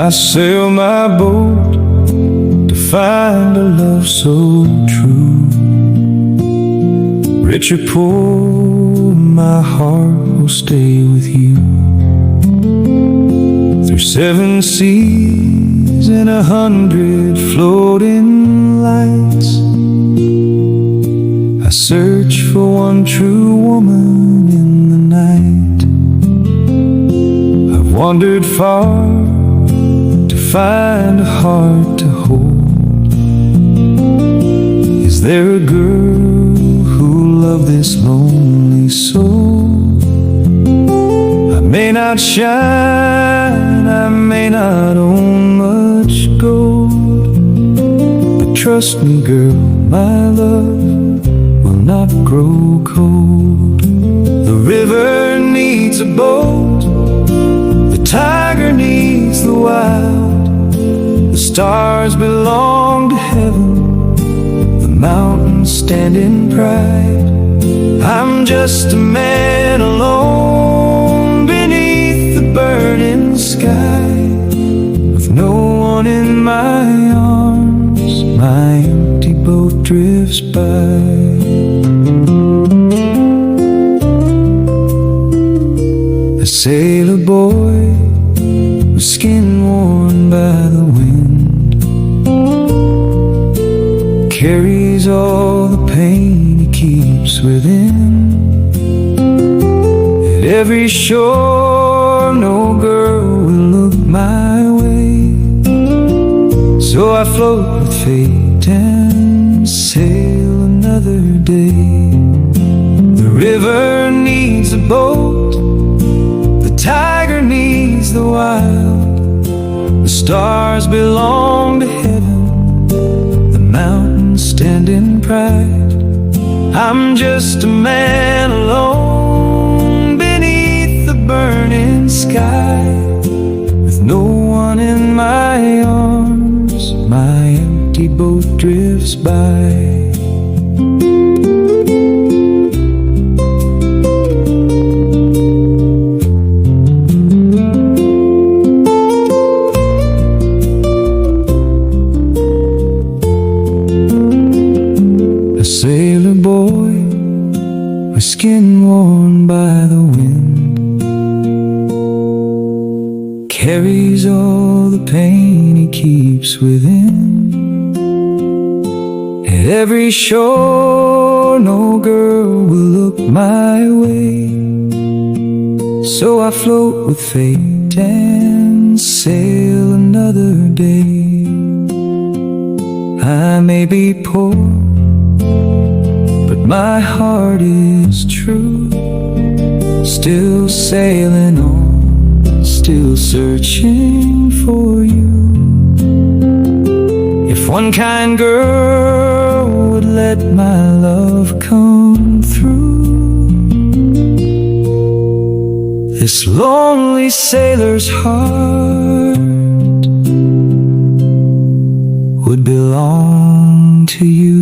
I sail my boat to find a love so true. Rich or poor, my heart will stay with you. Through 7 seas and 100 floating lights, I search for one true woman in the night. I've wandered far to find a heart to hold. Is there a girl who loved this lonely soul? I may not shine, I may not own much gold, but trust me girl, my love will not grow cold. The river needs a boat, the tiger needs the wild. The stars belong to heaven, the mountains stand in pride. I'm just a man alone beneath the burning sky, with no one in my arms, my empty boat drifts by. A sailor boy with skin worn by the wind carries all the pain he keeps within. At every shore no girl will look my way, so I float with fate and sail another day. The river needs a boat, the tiger needs the wild. The stars belong to heaven, the mountains stand in pride. I'm just a man alone beneath the burning sky, with no one in my arms, my empty boat drifts by. A sailor boy with skin worn by the wind carries all the pain he keeps within. At every shore no girl will look my way, so I float with fate and sail another day. I may be poor, but my heart is true, still sailing on, still searching for you. If one kind girl would let my love come through, this lonely sailor's heart would belong to you.